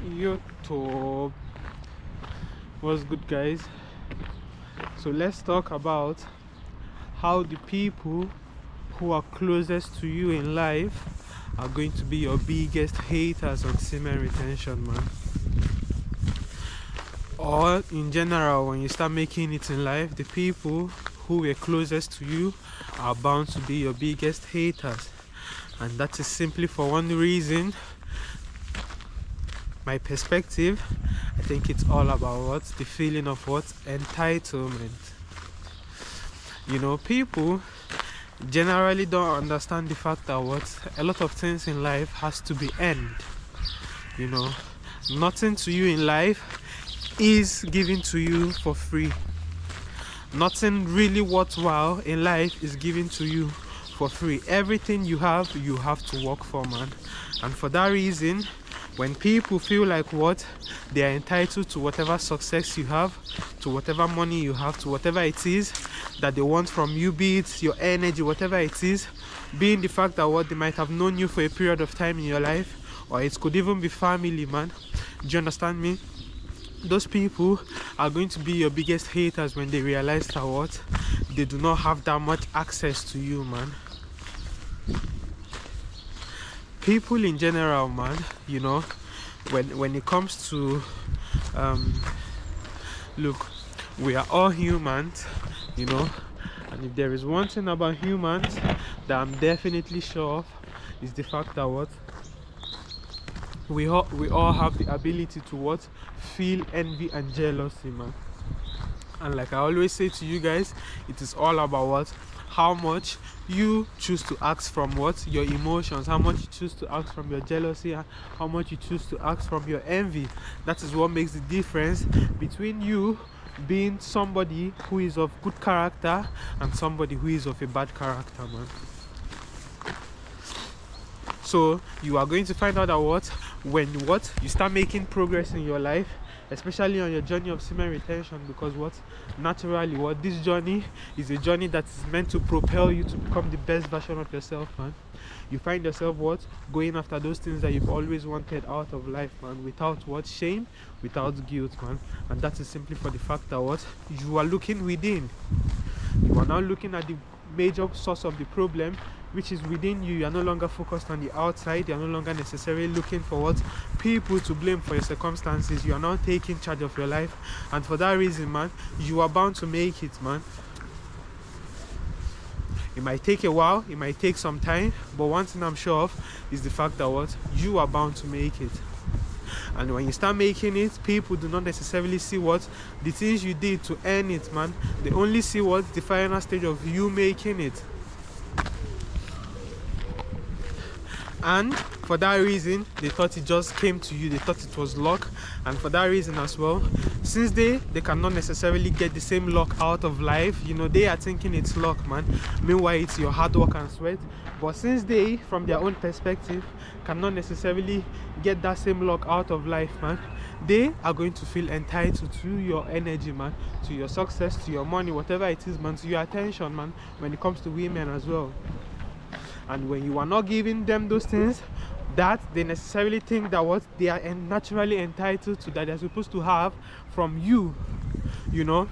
YouTube. What's good, guys? So let's talk about how the people who are closest to you in life are going to be your biggest haters on semen retention, man. Or in general, when you start making it in life, the people who were closest to you are bound to be your biggest haters. And that is simply for one reason. My perspective, I think it's all about what? The feeling of what? Entitlement. You know, people generally don't understand the fact that what? A lot of things in life has to be earned. You know, nothing to you in life is given to you for free. Nothing really worthwhile in life is given to you for free. Everything you have to work for, man. And for that reason, when people feel like what they are entitled to whatever success you have, to whatever money you have, to whatever it is that they want from you, be it your energy, whatever it is, being the fact that what they might have known you for a period of time in your life, or it could even be family, man. Do you understand me? Those people are going to be your biggest haters when they realize that what they do not have that much access to you, man. People in general, man, you know, when it comes to look, we are all humans, you know, and if there is one thing about humans that I'm definitely sure of, is the fact that what we all have the ability to what feel envy and jealousy, man. And like I always say to you guys, it is all about what, how much you choose to act from what your emotions, how much you choose to act from your jealousy, how much you choose to act from your envy. That is what makes the difference between you being somebody who is of good character and somebody who is of a bad character, man. So you are going to find out that what when you start making progress in your life, especially on your journey of semen retention, because what naturally what this journey is a journey that is meant to propel you to become the best version of yourself, man. You find yourself what going after those things that you've always wanted out of life, man, without what shame, without guilt, man. And that is simply for the fact that what you are looking within. You are now looking at the major source of the problem, which is within you. You are no longer focused on the outside. You are no longer necessarily looking for what people to blame for your circumstances. You are now taking charge of your life, and for that reason, man, you are bound to make it, man. It might take a while, it might take some time, but one thing I'm sure of is the fact that what you are bound to make it. And when you start making it, people do not necessarily see what the things you did to earn it, man. They only see what the final stage of you making it. And for that reason, they thought it just came to you. They thought it was luck. And for that reason as well, since they cannot necessarily get the same luck out of life, you know, they are thinking it's luck, man. Meanwhile, it's your hard work and sweat. But since they, from their own perspective, cannot necessarily get that same luck out of life, man, they are going to feel entitled to your energy, man, to your success, to your money, whatever it is, man, to your attention, man, when it comes to women as well. And when you are not giving them those things that they necessarily think that what they are naturally entitled to, that they're supposed to have from you, you know,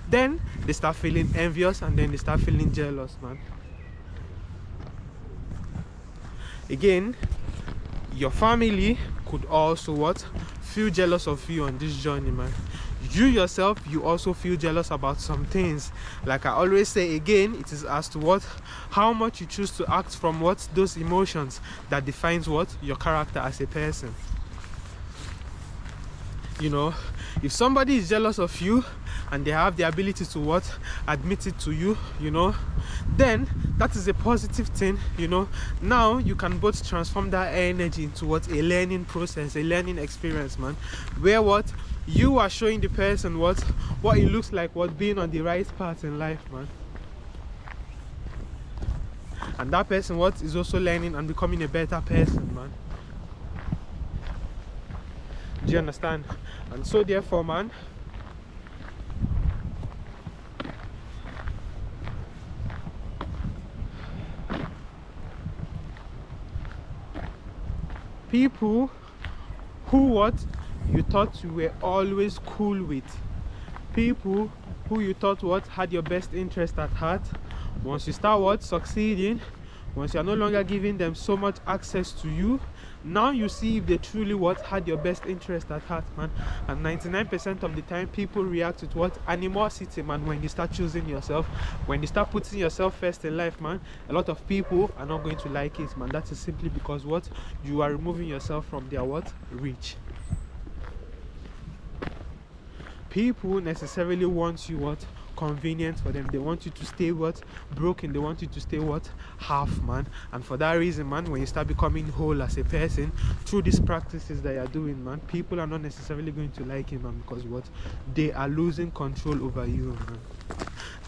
then they start feeling envious, and then they start feeling jealous, man. Again, your family could also what feel jealous of you on this journey, man. You yourself, you also feel jealous about some things. Like I always say, again, it is as to what how much you choose to act from what those emotions that defines what your character as a person. You know, if somebody is jealous of you and they have the ability to what admit it to you, you know, then that is a positive thing. You know, now you can both transform that energy into what a learning process, a learning experience, man, where what you are showing the person what it looks like, what being on the right path in life, man. And that person what is also learning and becoming a better person, man. Do you understand? And so therefore, man, people who what you thought you were always cool with, people who you thought what had your best interest at heart. Once you start what succeeding, once you're no longer giving them so much access to you, now you see if they truly what had your best interest at heart, man. And 99% of the time people react with what animosity, man. When you start choosing yourself, when you start putting yourself first in life, man, a lot of people are not going to like it, man. That is simply because what you are removing yourself from their what reach. People necessarily want you what convenient for them. They want you to stay what broken. They want you to stay what half, man. And for that reason, man, when you start becoming whole as a person through these practices that you're doing, man, people are not necessarily going to like it, man, because what they are losing control over you, man.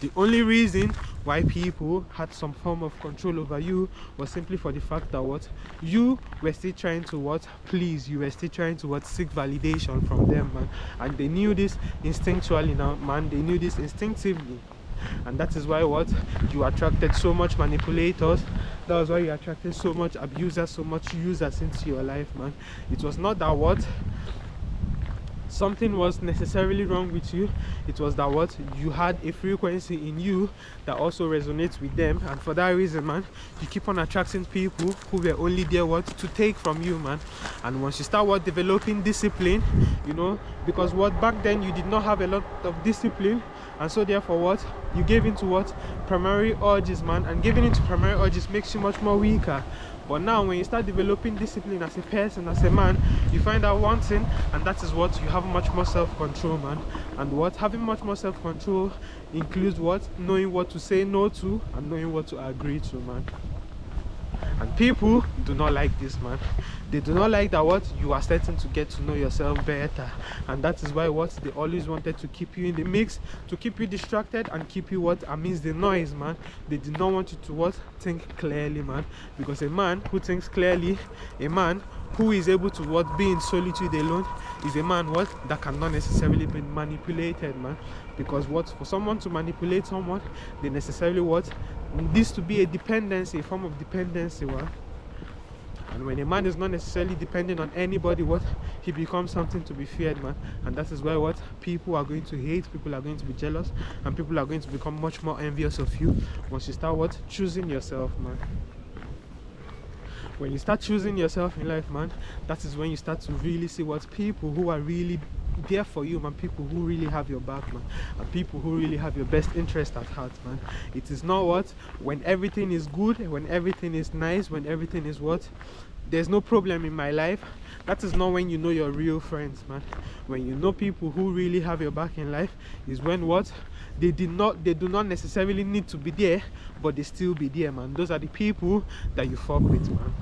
The only reason why people had some form of control over you was simply for the fact that what you were still trying to what please, you were still trying to what seek validation from them, man. And they knew this instinctually now, man. They knew this instinctively. And that is why what you attracted so much manipulators. That was why you attracted so much abusers, so much users into your life, man. It was not that what something was necessarily wrong with you. It was that what you had a frequency in you that also resonates with them, and for that reason, man, you keep on attracting people who were only there what to take from you, man. And once you start what developing discipline, you know, because what back then you did not have a lot of discipline, and so therefore what you gave into what primary urges, man, and giving into primary urges makes you much more weaker. But now when you start developing discipline as a person, as a man, you find out one thing, and that is what you have much more self-control, man. And what having much more self-control includes what knowing what to say no to and knowing what to agree to, man. And people do not like this, man. They do not like that what you are starting to get to know yourself better, and that is why what they always wanted to keep you in the mix, to keep you distracted and keep you what amidst the noise, man. They did not want you to what think clearly, man, because a man who thinks clearly, a man who is able to what be in solitude alone, is a man what that cannot necessarily be manipulated, man. Because what for someone to manipulate someone, they necessarily what this to be a dependency, a form of dependency, what. And when a man is not necessarily dependent on anybody, what he becomes something to be feared, man. And that is why what people are going to hate, people are going to be jealous, and people are going to become much more envious of you once you start what choosing yourself, man. When you start choosing yourself in life, man, that is when you start to really see what people who are really there for you, man, people who really have your back, man, and people who really have your best interest at heart, man. It is not what when everything is good, when everything is nice, when everything is what there's no problem in my life. That is not when you know your real friends, man. When you know people who really have your back in life is when what they do not necessarily need to be there, but they still be there, man. Those are the people that you fuck with, man.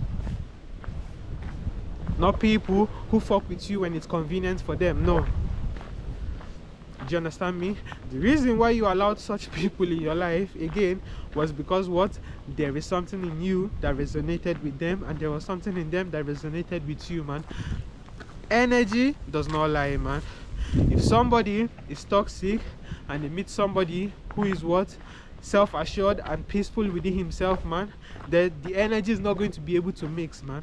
Not people who fuck with you when it's convenient for them. No. Do you understand me? The reason why you allowed such people in your life again was because what there is something in you that resonated with them, and there was something in them that resonated with you, man. Energy does not lie, man. If somebody is toxic and they meet somebody who is what self-assured and peaceful within himself, man, the energy is not going to be able to mix, man.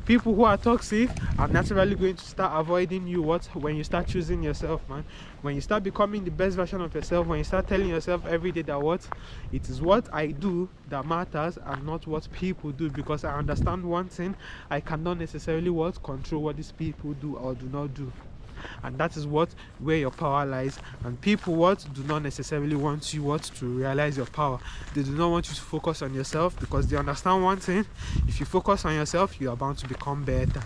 People who are toxic are naturally going to start avoiding you what when you start choosing yourself, man. When you start becoming the best version of yourself, when you start telling yourself every day that what it is what I do that matters and not what people do, because I understand one thing, I cannot necessarily what control what these people do or do not do. And that is what where your power lies. And people what do not necessarily want you what to realize your power. They do not want you to focus on yourself, because they understand one thing: if you focus on yourself, you are bound to become better.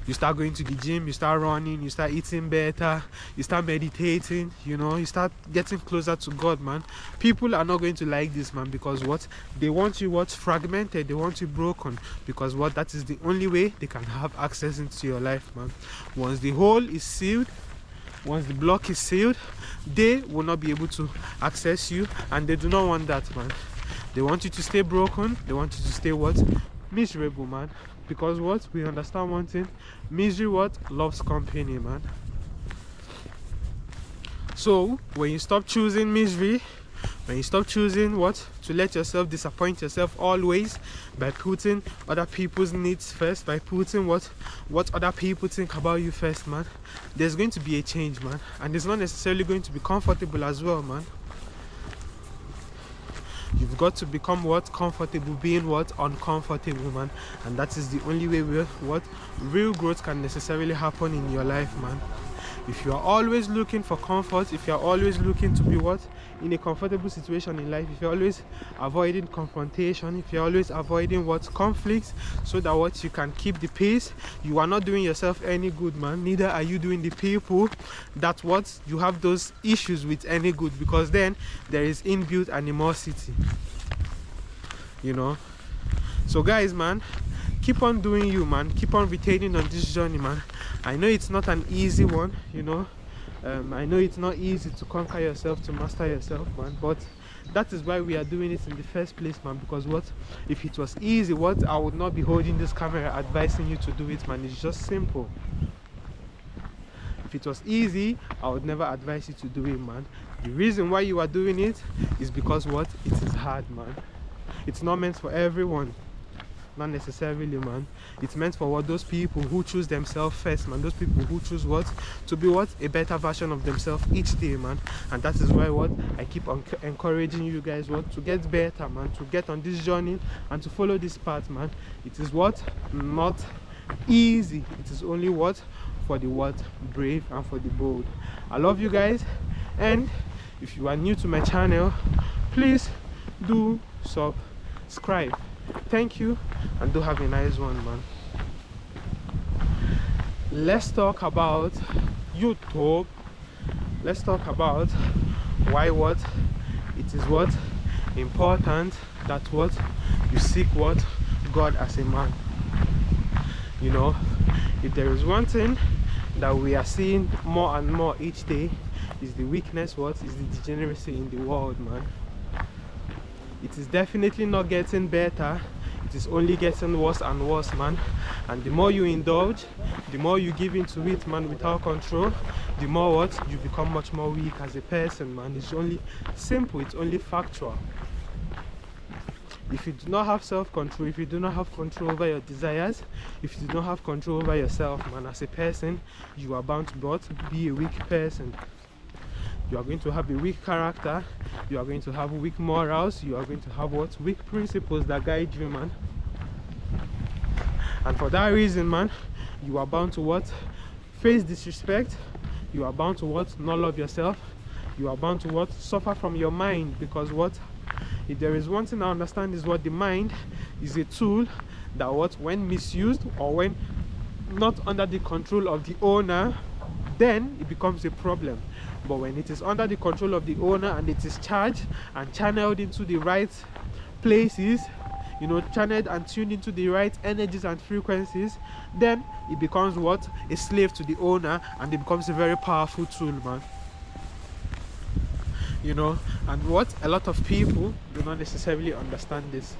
You start going to the gym, you start running, you start eating better, you start meditating, you know, you start getting closer to God, man. People are not going to like this, man, because what they want you what fragmented, they want you broken, because what that is the only way they can have access into your life, man. Once the hole is sealed, once the block is sealed, they will not be able to access you, and they do not want that, man. They want you to stay broken, they want you to stay what miserable, man. Because what we understand one thing: misery what loves company, man. So when you stop choosing misery, When you stop choosing what to let yourself disappoint yourself always by putting other people's needs first, by putting what other people think about you first, man, there's going to be a change, man. And it's not necessarily going to be comfortable as well, man. You've got to become what comfortable being what uncomfortable, man. And that is the only way where what real growth can necessarily happen in your life, man. If you are always looking for comfort, if you are always looking to be what in a comfortable situation in life, if you're always avoiding confrontation, if you're always avoiding what conflicts, so that what you can keep the peace, you are not doing yourself any good, man. Neither are you doing the people that what you have those issues with any good, because then there is inbuilt animosity, you know. So guys, man, keep on doing you, man. Keep on retaining on this journey, man. I know it's not an easy one, you know. I know it's not easy to conquer yourself, to master yourself, man, but that is why we are doing it in the first place, man. Because what if it was easy, what I would not be holding this camera advising you to do it, man. It's just simple. If it was easy, I would never advise you to do it, man. The reason why you are doing it is because what it is hard, man. It's not meant for everyone. Not necessarily, man. It's meant for what those people who choose themselves first, man. Those people who choose what to be what a better version of themselves each day, man. And that is why what I keep on encouraging you guys what to get better, man, to get on this journey and to follow this path, man. It is what not easy. It is only what for the what brave and for the bold. I love you guys, and if you are new to my channel, please do subscribe. Thank you, and do have a nice one, man. Let's talk about YouTube. Let's talk about why what it is what important that what you seek what God as a man. You know, if there is one thing that we are seeing more and more each day, is the weakness, what is the degeneracy in the world, man. It is definitely not getting better. It is only getting worse and worse, man. And the more you indulge, the more you give into it, man, without control, the more what you become much more weak as a person, man. It's only simple. It's only factual. If you do not have self-control, if you do not have control over your desires, if you do not have control over yourself, man, as a person, you are bound to be a weak person. You are going to have a weak character, you are going to have weak morals, you are going to have what weak principles that guide you, man. And for that reason, man, you are bound to what face disrespect, you are bound to what not love yourself, you are bound to what suffer from your mind. Because what if there is one thing I understand is what the mind is a tool that what when misused or when not under the control of the owner, then it becomes a problem. But when it is under the control of the owner and it is charged and channeled into the right places, you know, channeled and tuned into the right energies and frequencies, then it becomes what a slave to the owner, and it becomes a very powerful tool, man. You know, and what a lot of people do not necessarily understand this.